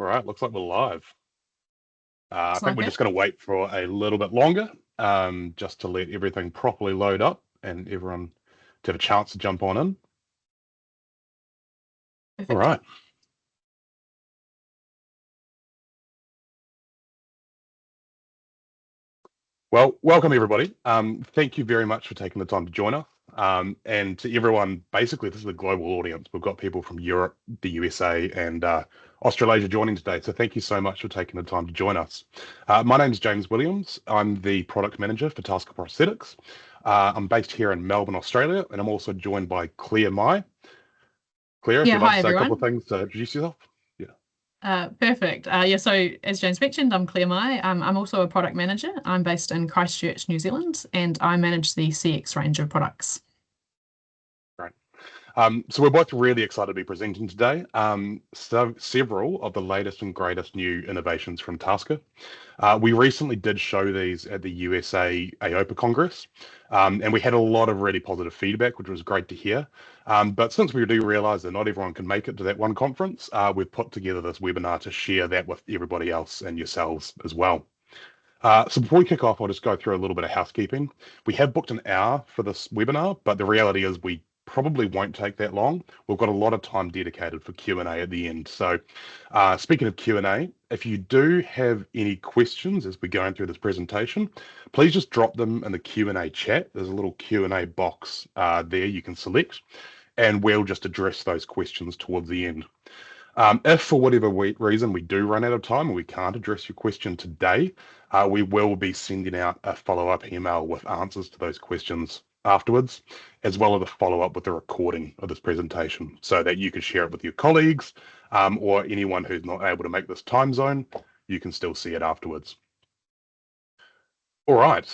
All right, looks like we're live. I Looks think like we're it. just going to wait for a little bit longer, just to let everything properly load up and everyone to have a chance to jump on in. All Perfect. right. Well, welcome everybody. Thank you very much for taking the time to join us. And to everyone, basically, this is a global audience. We've got people from Europe, the USA, and Australasia joining today. So thank you so much for taking the time to join us. My name is James Williams. I'm the product manager for TASKA Prosthetics. I'm based here in Melbourne, Australia, and I'm also joined by Claire Mai. Claire, if Yeah, you'd like hi to say a couple of everyone. things to introduce yourself. Yeah. Perfect. Yeah, so as James mentioned, I'm Claire Mai. I'm also a product manager. I'm based in Christchurch, New Zealand, and I manage the CX range of products. Great. So we're both really excited to be presenting today. Several of the latest and greatest new innovations from TASKA. We recently did show these at the USA AOPA Congress, and we had a lot of really positive feedback, which was great to hear. But since we do realize that not everyone can make it to that one conference, we've put together this webinar to share that with everybody else and yourselves as well. So before we kick off, I'll just go through a little bit of housekeeping. We have booked an hour for this webinar, but the reality is we probably won't take that long. We've got a lot of time dedicated for Q&A at the end. So speaking of Q&A, if you do have any questions as we're going through this presentation, please just drop them in the Q&A chat. There's a little Q&A box there you can select, and we'll just address those questions towards the end. If for whatever reason we do run out of time and we can't address your question today, we will be sending out a follow-up email with answers to those questions afterwards, as well as a follow-up with a recording of this presentation so that you can share it with your colleagues, or anyone who's not able to make this time zone. You can still see it afterwards. All right,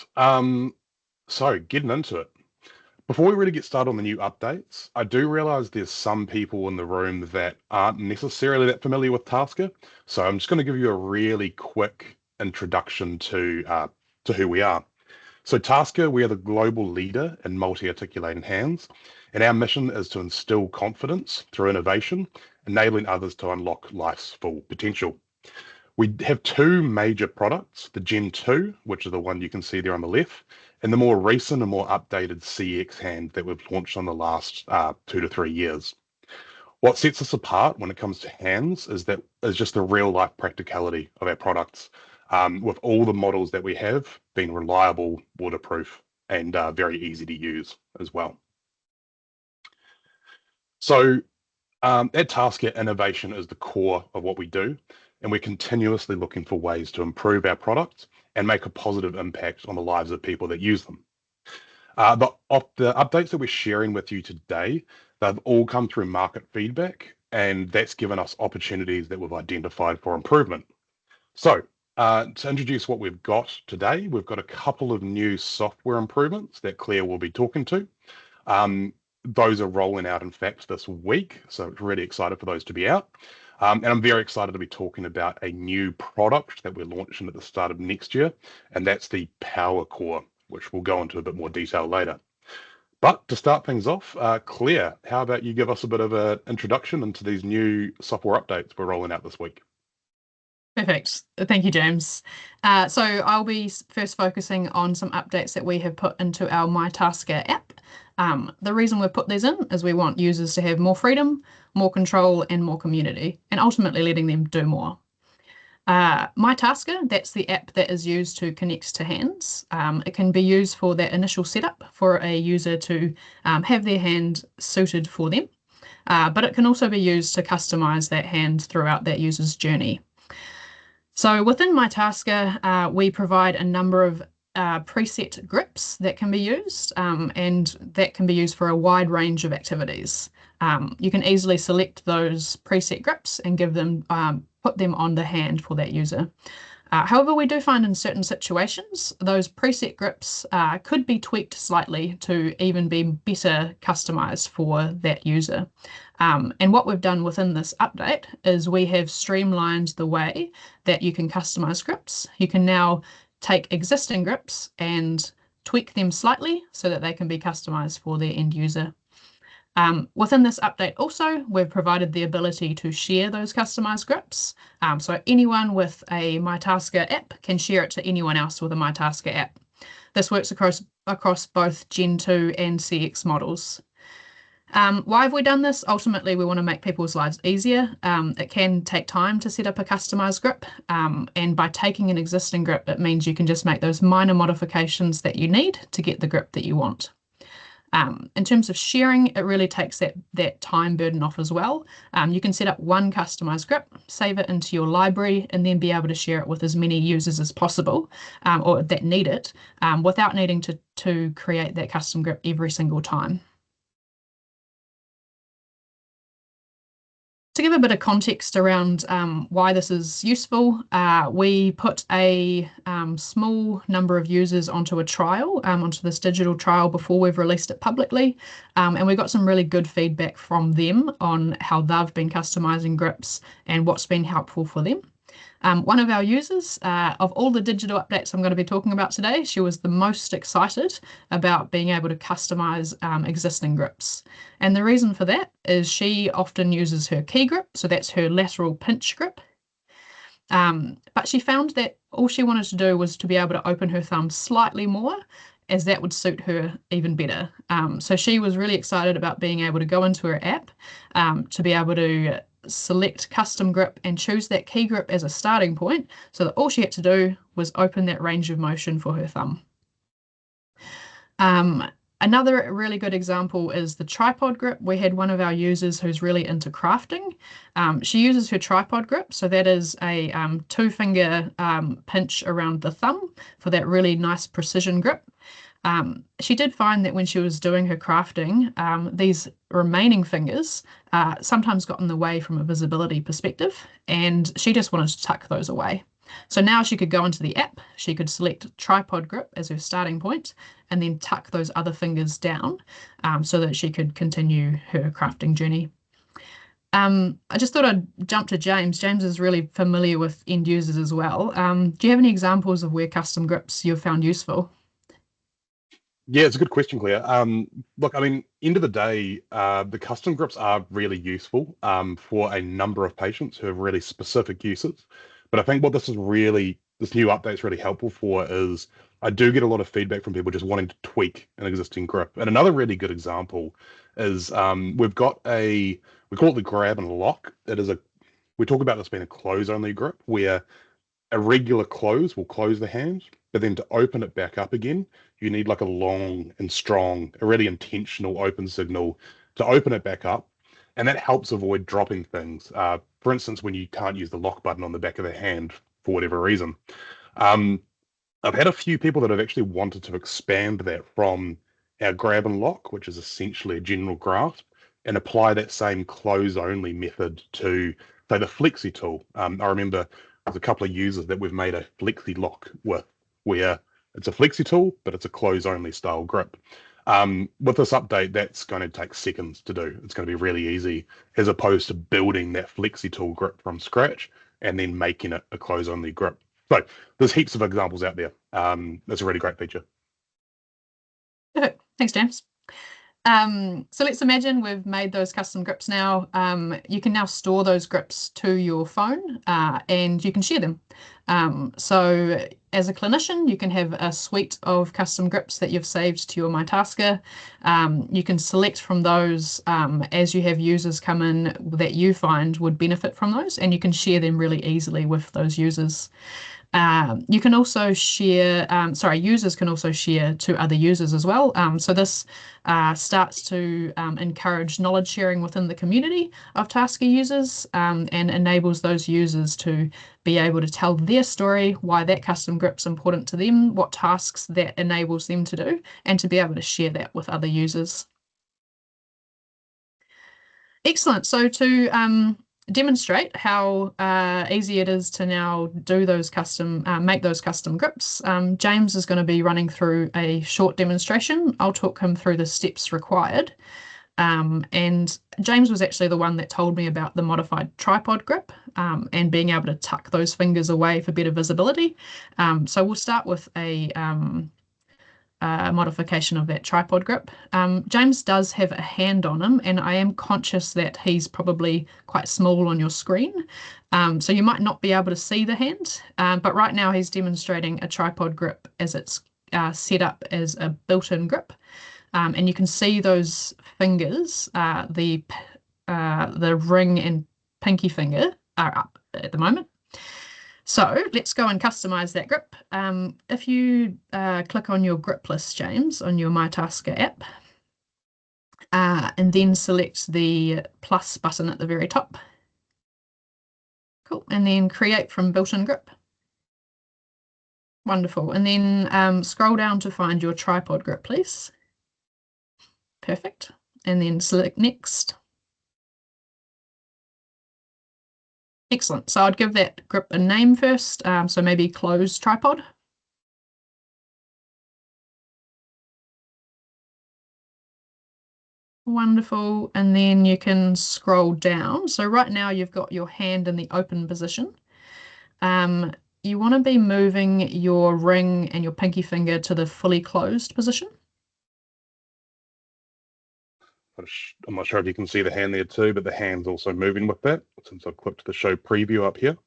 so getting into it. Before we really get started on the new updates, I do realize there's some people in the room that aren't necessarily that familiar with TASKA, so I'm just going to give you a really quick introduction to who we are. So TASKA, we are the global leader in multi-articulating hands, and our mission is to instill confidence through innovation, enabling others to unlock life's full potential. We have two major products, the Gen 2, which is the one you can see there on the left, and the more recent and more updated CX hand that we've launched on the last 2 to 3 years. What sets us apart when it comes to hands is just the real life practicality of our products, with all the models that we have being reliable, waterproof, and very easy to use as well. So at TASKA, innovation is the core of what we do, and we're continuously looking for ways to improve our products and make a positive impact on the lives of people that use them. The updates that we're sharing with you today, they've all come through market feedback, and that's given us opportunities that we've identified for improvement. So to introduce what we've got today, we've got a couple of new software improvements that Claire will be talking to. Those are rolling out, in fact, this week, so really excited for those to be out. And I'm very excited to be talking about a new product that we're launching at the start of next year, and that's the PowerCore, which we'll go into a bit more detail later. But to start things off, Claire, how about you give us a bit of an introduction into these new software updates we're rolling out this week? Perfect. Thank you, James. So I'll be first focusing on some updates that we have put into our MyTASKA app. The reason we've put these in is we want users to have more freedom, more control, and more community, and ultimately letting them do more. MyTASKA, that's the app that is used to connect to hands. It can be used for that initial setup for a user to have their hand suited for them, but it can also be used to customize that hand throughout that user's journey. So within MyTASKA, we provide a number of preset grips that can be used, and that can be used for a wide range of activities. You can easily select those preset grips and put them on the hand for that user. However, we do find in certain situations, those preset grips could be tweaked slightly to even be better customized for that user. And what we've done within this update is we have streamlined the way that you can customize grips. You can now take existing grips and tweak them slightly so that they can be customized for their end user. Within this update also, we've provided the ability to share those customized grips. So anyone with a MyTASKA app can share it to anyone else with a MyTASKA app. This works across both Gen 2 and CX models. Why have we done this? Ultimately, we want to make people's lives easier. It can take time to set up a customized grip, and by taking an existing grip, it means you can just make those minor modifications that you need to get the grip that you want. In terms of sharing, it really takes that time burden off as well. You can set up one customized grip, save it into your library, and then be able to share it with as many users as possible, or that need it, without needing to create that custom grip every single time. To give a bit of context around why this is useful, we put a small number of users onto a trial, onto this digital trial before we've released it publicly, and we got some really good feedback from them on how they've been customizing grips and what's been helpful for them. One of our users, of all the digital updates I'm going to be talking about today, she was the most excited about being able to customize existing grips. And the reason for that is she often uses her key grip, so that's her lateral pinch grip. But she found that all she wanted to do was to be able to open her thumb slightly more, as that would suit her even better. So she was really excited about being able to go into her app to be able to select custom grip and choose that key grip as a starting point, so that all she had to do was open that range of motion for her thumb. Another really good example is the tripod grip. We had one of our users who's really into crafting. She uses her tripod grip, so that is a 2-finger pinch around the thumb for that really nice precision grip. She did find that when she was doing her crafting, these remaining fingers sometimes got in the way from a visibility perspective, and she just wanted to tuck those away. So now she could go into the app, she could select tripod grip as her starting point, and then tuck those other fingers down so that she could continue her crafting journey. I just thought I'd jump to James. James is really familiar with end users as well. Do you have any examples of where custom grips you've found useful? Yeah, it's a good question, Claire. Look, I mean, end of the day, the custom grips are really useful for a number of patients who have really specific uses. But I think what this new update is really helpful for is I do get a lot of feedback from people just wanting to tweak an existing grip. And another really good example is we call it the grab and lock. We talk about this being a close-only grip where a regular close will close the hand, but then to open it back up again, you need like a long and strong, a really intentional open signal to open it back up. And that helps avoid dropping things. For instance, when you can't use the lock button on the back of the hand for whatever reason. I've had a few people that have actually wanted to expand that from our grab and lock, which is essentially a general grasp, and apply that same close-only method to, say, the flexi tool. I remember there's a couple of users that we've made a flexi lock with, where it's a flexi tool, but it's a close-only style grip. With this update, that's going to take seconds to do. It's going to be really easy, as opposed to building that flexi tool grip from scratch and then making it a close-only grip. So there's heaps of examples out there. That's a really great feature. Perfect. Thanks, James. So let's imagine we've made those custom grips now. You can now store those grips to your phone and you can share them. So as a clinician, you can have a suite of custom grips that you've saved to your MyTASKA. You can select from those as you have users come in that you find would benefit from those, and you can share them really easily with those users. You can also share, users can also share to other users as well. So this starts to encourage knowledge sharing within the community of TASKA users and enables those users to be able to tell their story, why that custom grip's important to them, what tasks that enables them to do, and to be able to share that with other users. Excellent. So to demonstrate how easy it is to now do those make those custom grips, James is going to be running through a short demonstration. I'll talk him through the steps required. And James was actually the one that told me about the modified tripod grip and being able to tuck those fingers away for better visibility. So we'll start with a modification of that tripod grip. James does have a hand on him, and I am conscious that he's probably quite small on your screen. So you might not be able to see the hand, but right now he's demonstrating a tripod grip as it's set up as a built-in grip. And you can see those fingers, the ring and pinky finger are up at the moment. So let's go and customize that grip. If you click on your grip list, James, on your MyTASKA app, and then select the plus button at the very top. Cool. And then create from built-in grip. Wonderful. And then scroll down to find your tripod grip, please. Perfect. And then select next. Excellent. So I'd give that grip a name first. So maybe closed tripod. Wonderful. And then you can scroll down. So right now you've got your hand in the open position. You want to be moving your ring and your pinky finger to the fully closed position. I'm not sure if you can see the hand there too, but the hand's also moving with that since I've clicked the show preview up here.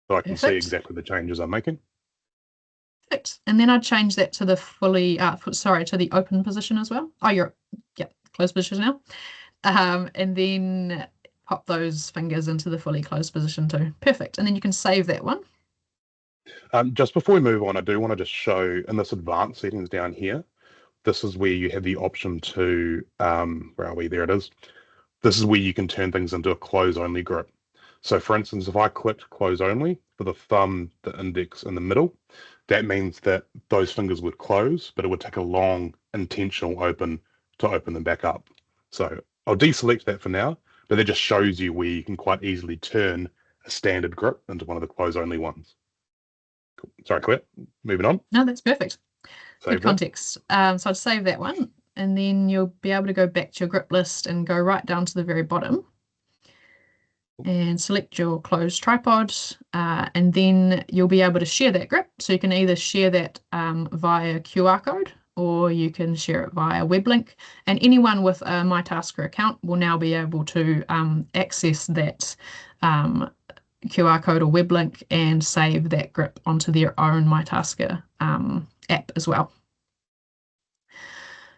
So I can see exactly the changes I'm making. Perfect. And then I'd change that to the fully, to the open position as well. Oh, closed position now. And then pop those fingers into the fully closed position too. Perfect. And then you can save that one. Just before we move on, I do want to just show in this advanced settings down here, this is where you have the option to, where are we? There it is. This is where you can turn things into a close only grip. So for instance, if I clicked close only for the thumb, the index and the middle, that means that those fingers would close, but it would take a long intentional open to open them back up. So I'll deselect that for now, but that just shows you where you can quite easily turn a standard grip into one of the close only ones. Cool. Sorry, Claire, moving on. No, that's perfect. Save Good context. So I'd save that one, and then you'll be able to go back to your grip list and go right down to the very bottom and select your closed tripod, and then you'll be able to share that grip. So you can either share that via QR code, or you can share it via web link, and anyone with a MyTASKA account will now be able to access that QR code or web link and save that grip onto their own MyTASKA app as well.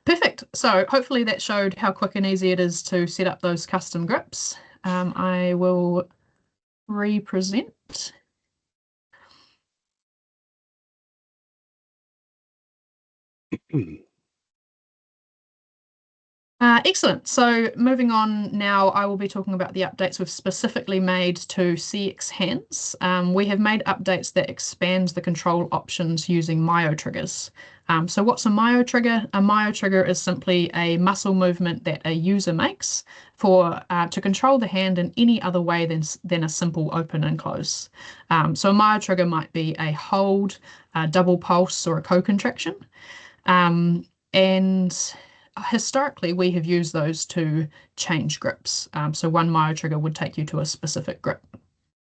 Perfect. So hopefully that showed how quick and easy it is to set up those custom grips. I will represent. Excellent. So moving on now, I will be talking about the updates we've specifically made to CX hands. We have made updates that expand the control options using MyoTriggers. So what's a MyoTrigger? A MyoTrigger is simply a muscle movement that a user makes to control the hand in any other way than a simple open and close. So a MyoTrigger might be a hold, a double pulse, or a co-contraction. And historically, we have used those to change grips. So one MyoTrigger would take you to a specific grip.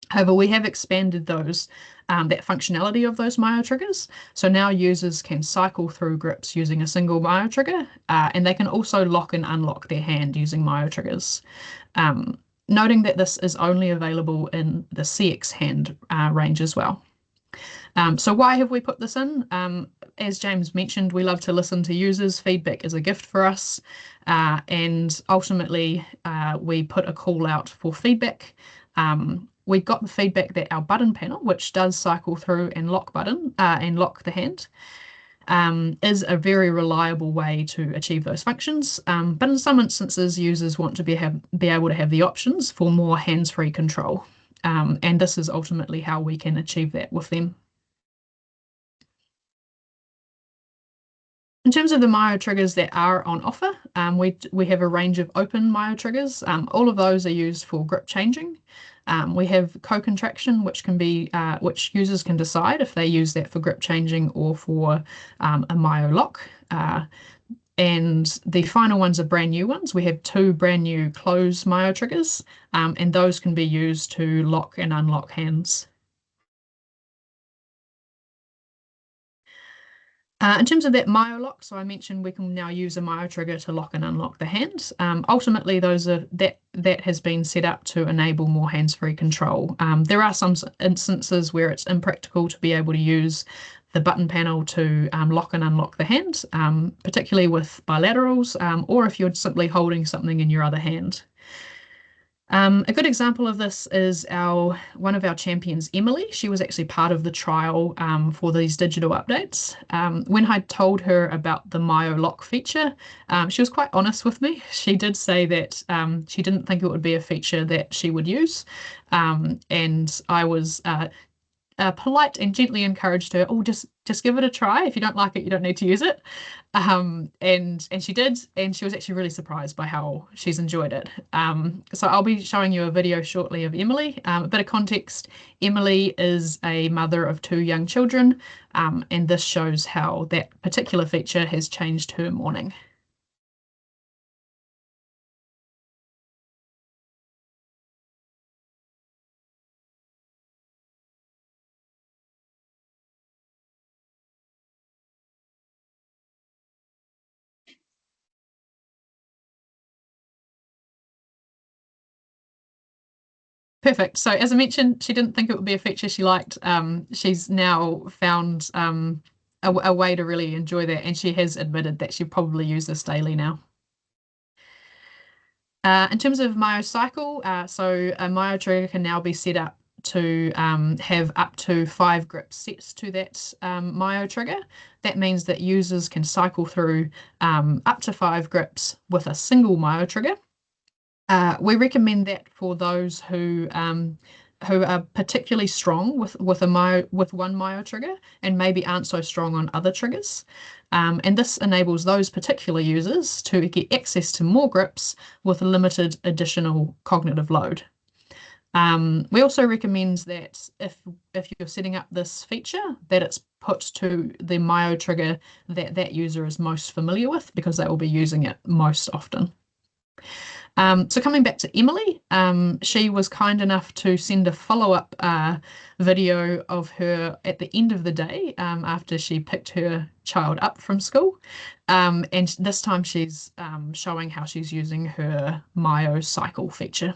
However, we have expanded those, that functionality of those MyoTriggers. So now users can cycle through grips using a single MyoTrigger, and they can also lock and unlock their hand using MyoTriggers. Noting that this is only available in the CX hand range as well. So why have we put this in? As James mentioned, we love to listen to users. Feedback is a gift for us. And ultimately, we put a call out for feedback. We got the feedback that our button panel, which does cycle through and lock the hand, is a very reliable way to achieve those functions. But in some instances, users want to be able to have the options for more hands-free control. And this is ultimately how we can achieve that with them. In terms of the MyoTriggers that are on offer, we have a range of open MyoTriggers. All of those are used for grip changing. We have co-contraction, which users can decide if they use that for grip changing or for a myo lock. And the final ones are brand new ones. We have 2 brand new closed MyoTriggers, and those can be used to lock and unlock hands. In terms of that MyoLock, so I mentioned we can now use a MyoTrigger to lock and unlock the hand. Ultimately, that has been set up to enable more hands-free control. There are some instances where it's impractical to be able to use the button panel to lock and unlock the hand, particularly with bilaterals, or if you're simply holding something in your other hand. A good example of this is one of our champions, Emily. She was actually part of the trial for these digital updates. When I told her about the MyoLock feature, she was quite honest with me. She did say that she didn't think it would be a feature that she would use. And I was polite and gently encouraged her, oh, just give it a try. If you don't like it, you don't need to use it. And she did, and she was actually really surprised by how she's enjoyed it. So I'll be showing you a video shortly of Emily. A bit of context, Emily is a mother of 2 young children, and this shows how that particular feature has changed her morning. Perfect. So as I mentioned, she didn't think it would be a feature she liked. She's now found a way to really enjoy that, and she has admitted that she probably uses this daily now. In terms of MyoCycle, so a MyoTrigger can now be set up to have up to 5 grips set to that MyoTrigger. That means that users can cycle through up to 5 grips with a single MyoTrigger. We recommend that for those who are particularly strong with one MyoTrigger and maybe aren't so strong on other triggers. And this enables those particular users to get access to more grips with limited additional cognitive load. We also recommend that if you're setting up this feature, that it's put to the MyoTrigger that user is most familiar with, because they will be using it most often. So coming back to Emily, she was kind enough to send a follow-up video of her at the end of the day after she picked her child up from school. And this time she's showing how she's using her MyoCycle feature.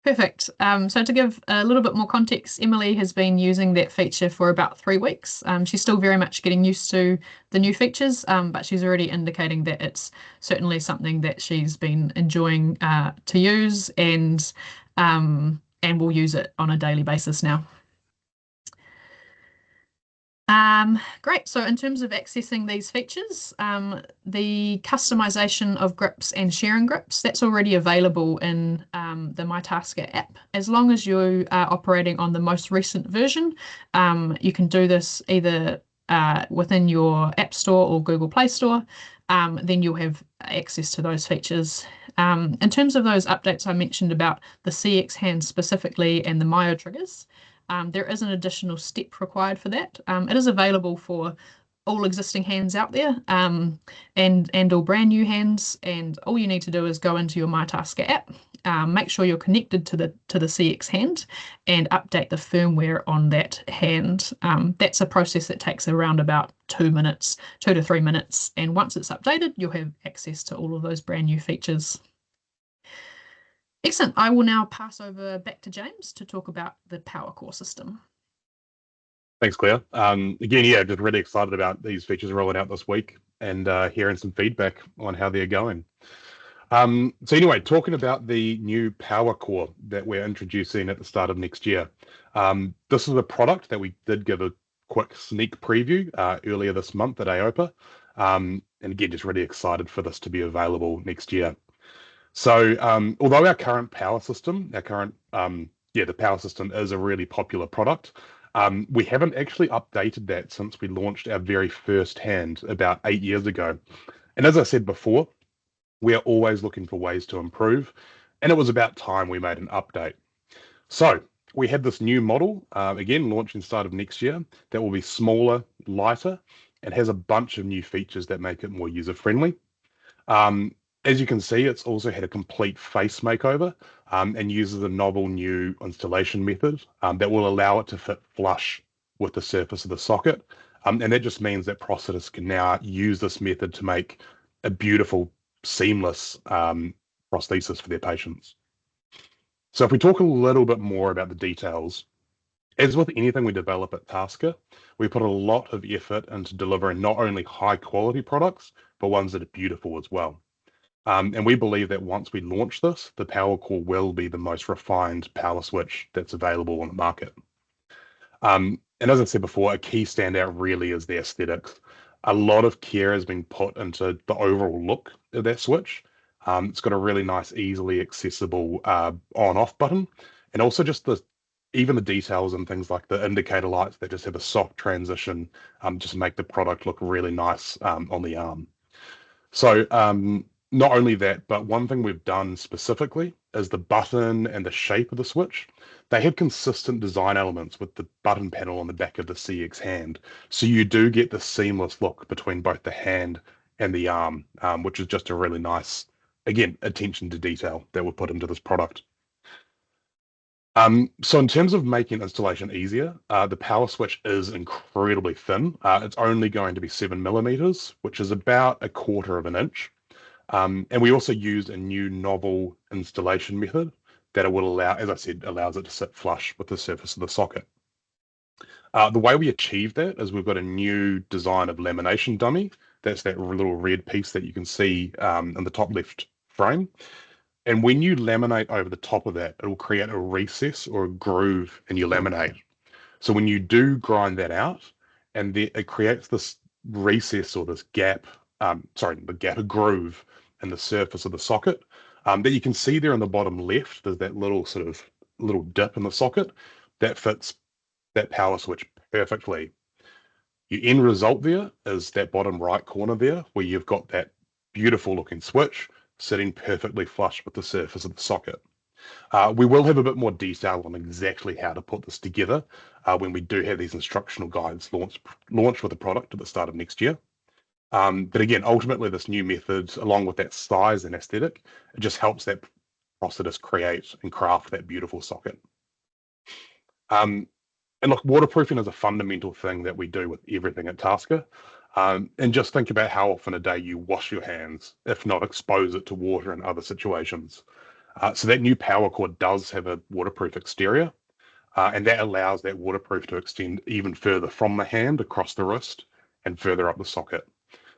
Perfect. So to give a little bit more context, Emily has been using that feature for about 3 weeks. She's still very much getting used to the new features, but she's already indicating that it's certainly something that she's been enjoying to use, and will use it on a daily basis now. Great. So in terms of accessing these features, the customization of grips and sharing grips, that's already available in the MyTASKA app. As long as you are operating on the most recent version, you can do this either within your App Store or Google Play Store. Then you'll have access to those features. In terms of those updates I mentioned about the CX hand specifically and the MyoTriggers, there is an additional step required for that. It is available for all existing hands out there, and all brand new hands. And all you need to do is go into your MyTASKA app, make sure you're connected to the CX hand, and update the firmware on that hand. That's a process that takes around about 2 minutes, 2 to 3 minutes. And once it's updated, you'll have access to all of those brand new features. Excellent. I will now pass over back to James to talk about the PowerCore system. Thanks, Claire. Again, yeah, just really excited about these features rolling out this week and hearing some feedback on how they're going. So anyway, talking about the new PowerCore that we're introducing at the start of next year. This is a product that we did give a quick sneak preview earlier this month at AOPA. And again, just really excited for this to be available next year. So although our current power system, the power system is a really popular product, we haven't actually updated that since we launched our very first hand about 8 years ago. And as I said before, we are always looking for ways to improve, and it was about time we made an update. So we have this new model, again, launching start of next year, that will be smaller, lighter, and has a bunch of new features that make it more user-friendly. As you can see, it's also had a complete face makeover and uses a novel new installation method that will allow it to fit flush with the surface of the socket. And that just means that prosthetists can now use this method to make a beautiful, seamless prosthesis for their patients. So if we talk a little bit more about the details, as with anything we develop at TASKA, we put a lot of effort into delivering not only high quality products, but ones that are beautiful as well. And we believe that once we launch this, the PowerCore will be the most refined power switch that's available on the market. And as I said before, a key standout really is the aesthetics. A lot of care has been put into the overall look of that switch. It's got a really nice, easily accessible on-off button, and also just even the details and things like the indicator lights that just have a soft transition, just make the product look really nice on the arm. So not only that, but one thing we've done specifically is the button and the shape of the switch. They have consistent design elements with the button panel on the back of the CX hand. So you do get the seamless look between both the hand and the arm, which is just a really nice, again, attention to detail that we put into this product. So in terms of making installation easier, the power switch is incredibly thin. It's only going to be 7 millimeters, which is about 1/4 of an inch. And we also use a new novel installation method that it will allow, as I said, allows it to sit flush with the surface of the socket. The way we achieve that is we've got a new design of lamination dummy. That's that little red piece that you can see in the top left frame. And when you laminate over the top of that, it will create a recess or a groove in your laminate. So when you do grind that out, and it creates this recess or this gap, a groove in the surface of the socket that you can see there on the bottom left. There's that little little dip in the socket that fits that power switch perfectly. Your end result there is that bottom right corner there, where you've got that beautiful looking switch sitting perfectly flush with the surface of the socket. We will have a bit more detail on exactly how to put this together when we do have these instructional guides launched with the product at the start of next year. But again, ultimately, this new method, along with that size and aesthetic, it just helps that prosthetist create and craft that beautiful socket. And look, waterproofing is a fundamental thing that we do with everything at TASKA. And just think about how often a day you wash your hands, if not expose it to water in other situations. So that new PowerCore does have a waterproof exterior, and that allows that waterproof to extend even further from the hand across the wrist and further up the socket.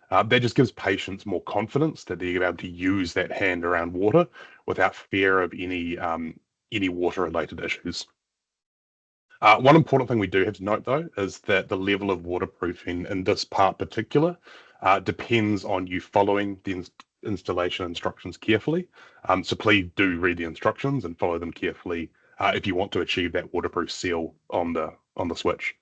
That just gives patients more confidence that they're able to use that hand around water without fear of any water-related issues. One important thing we do have to note, though, is that the level of waterproofing in this part particular depends on you following the installation instructions carefully. So please do read the instructions and follow them carefully if you want to achieve that waterproof seal on the switch.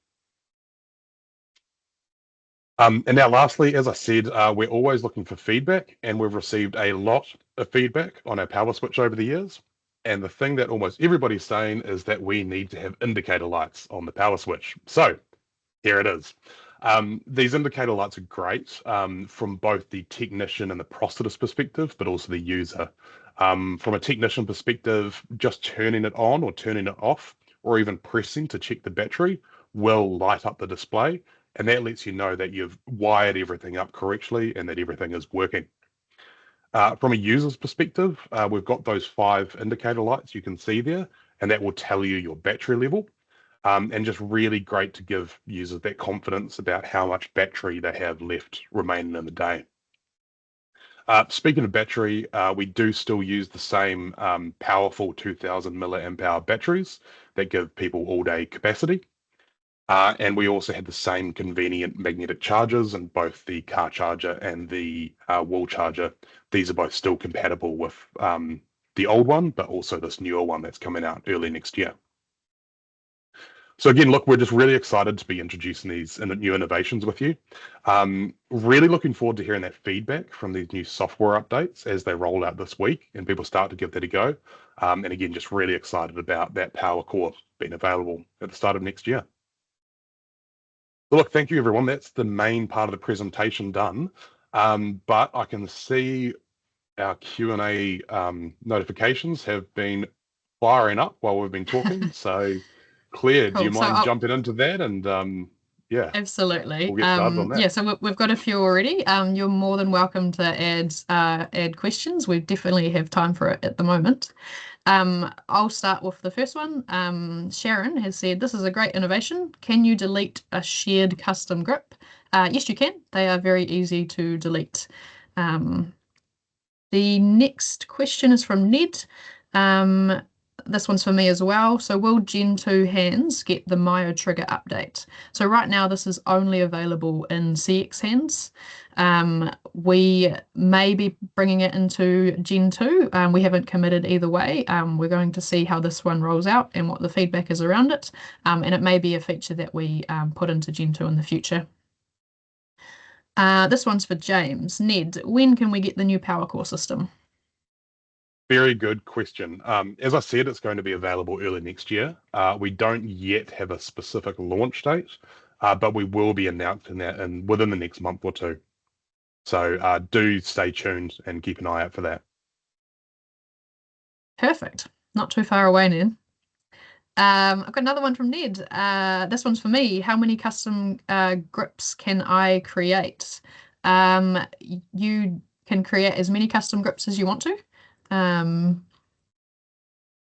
And now lastly, as I said, we're always looking for feedback, and we've received a lot of feedback on our power switch over the years. And the thing that almost everybody's saying is that we need to have indicator lights on the power switch. So here it is. These indicator lights are great from both the technician and the prosthetist perspective, but also the user. From a technician perspective, just turning it on or turning it off, or even pressing to check the battery will light up the display, and that lets you know that you've wired everything up correctly and that everything is working. From a user's perspective, we've got those 5 indicator lights you can see there, and that will tell you your battery level. And just really great to give users that confidence about how much battery they have left remaining in the day. Speaking of battery, we do still use the same powerful 2000 milliamp hour batteries that give people all day capacity. And we also had the same convenient magnetic chargers in both the car charger and the wall charger. These are both still compatible with the old one, but also this newer one that's coming out early next year. So again, look, we're just really excited to be introducing these new innovations with you. Really looking forward to hearing that feedback from these new software updates as they roll out this week and people start to give that a go. And again, just really excited about that PowerCore being available at the start of next year. So look, thank you everyone. That's the main part of the presentation done. But I can see our Q&A notifications have been firing up while we've been talking. So Claire, do you mind jumping into that? And yeah, absolutely. We'll get started on that. Yeah, so we've got a few already. You're more than welcome to add questions. We definitely have time for it at the moment. I'll start with the first one. Sharon has said, this is a great innovation. Can you delete a shared custom grip? Yes, you can. They are very easy to delete. The next question is from Ned. This one's for me as well. So will Gen 2 hands get the MyoTrigger update? So right now this is only available in CX hands. We may be bringing it into Gen 2. We haven't committed either way. We're going to see how this one rolls out and what the feedback is around it. And it may be a feature that we put into Gen 2 in the future. This one's for James. Ned, when can we get the new PowerCore system? Very good question. As I said, it's going to be available early next year. We don't yet have a specific launch date, but we will be announcing that within the next month or two. So do stay tuned and keep an eye out for that. Perfect. Not too far away, Ned. I've got another one from Ned. This one's for me. How many custom grips can I create? You can create as many custom grips as you want to.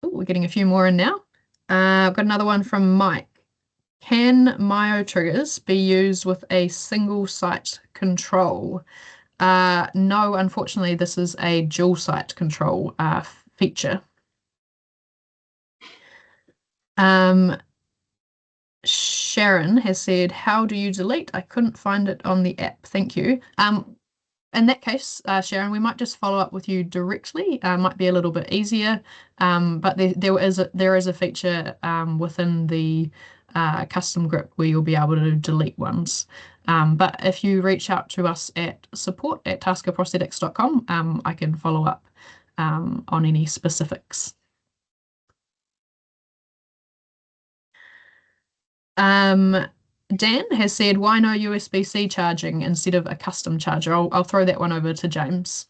We're getting a few more in now. I've got another one from Mike. Can MyoTriggers be used with a single site control? No, unfortunately, this is a dual site control feature. Sharon has said, how do you delete? I couldn't find it on the app. Thank you. In that case, Sharon, we might just follow up with you directly. Might be a little bit easier, but there is a feature within the custom grip where you'll be able to delete ones. But if you reach out to us at support@taskaprosthetics.com, I can follow up on any specifics. Dan has said, why no USB-C charging instead of a custom charger? I'll throw that one over to James.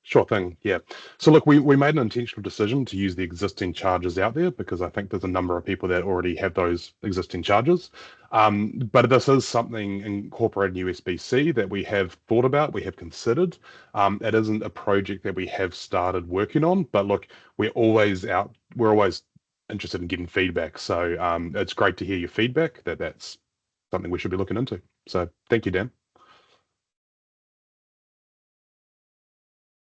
Sure thing, yeah. So look, we made an intentional decision to use the existing chargers out there because I think there's a number of people that already have those existing chargers. But this is something incorporating USB-C that we have thought about, we have considered. It isn't a project that we have started working on, but look, we're always interested in getting feedback. So it's great to hear your feedback that's something we should be looking into. So thank you, Dan.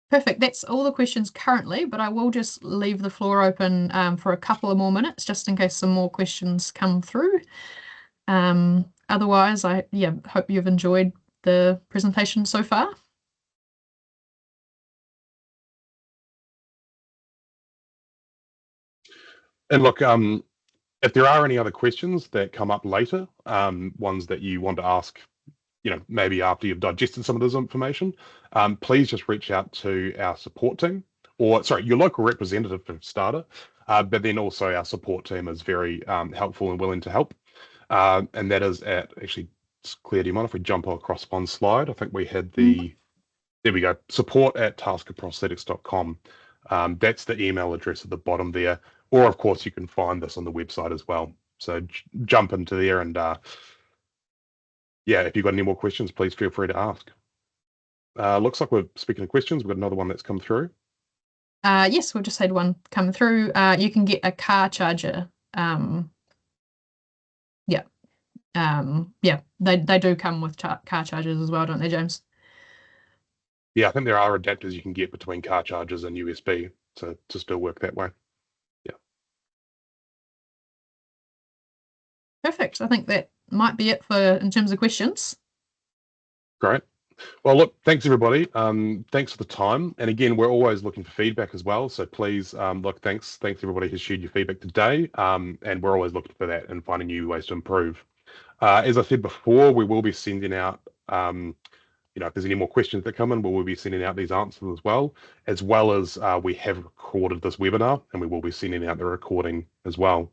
Perfect. That's all the questions currently, but I will just leave the floor open for a couple of more minutes just in case some more questions come through. Otherwise, I hope you've enjoyed the presentation so far. And look, if there are any other questions that come up later, ones that you want to ask, maybe after you've digested some of this information, please just reach out to our support team, or your local representative for starter, but then also our support team is very helpful and willing to help. And that is at actually Claire, do you mind if we jump across one slide? I think we had the, there we go, support@taskaprosthetics.com. That's the email address at the bottom there. Or, of course, you can find this on the website as well. So jump into there and, yeah, if you've got any more questions, please feel free to ask. Looks like we're speaking of questions. We've got another one that's come through. Yes, we've just had one come through. You can get a car charger. Yeah, they do come with car chargers as well, don't they, James? Yeah, I think there are adapters you can get between car chargers and USB to still work that way. Yeah. Perfect. I think that might be it in terms of questions. Great. Well, look, thanks everybody. Thanks for the time. And again, we're always looking for feedback as well. So please, look, thanks everybody who's shared your feedback today. And we're always looking for that and finding new ways to improve. As I said before, we will be sending out, if there's any more questions that come in, we will be sending out these answers as well as we have recorded this webinar and we will be sending out the recording as well.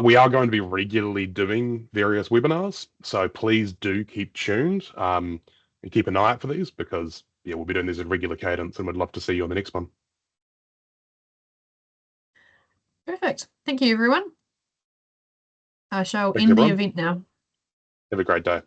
We are going to be regularly doing various webinars, so please do keep tuned and keep an eye out for these because, yeah, we'll be doing these at regular cadence and we'd love to see you on the next one. Perfect. Thank you, everyone. I shall Thanks, end everyone. the event now. Have a great day.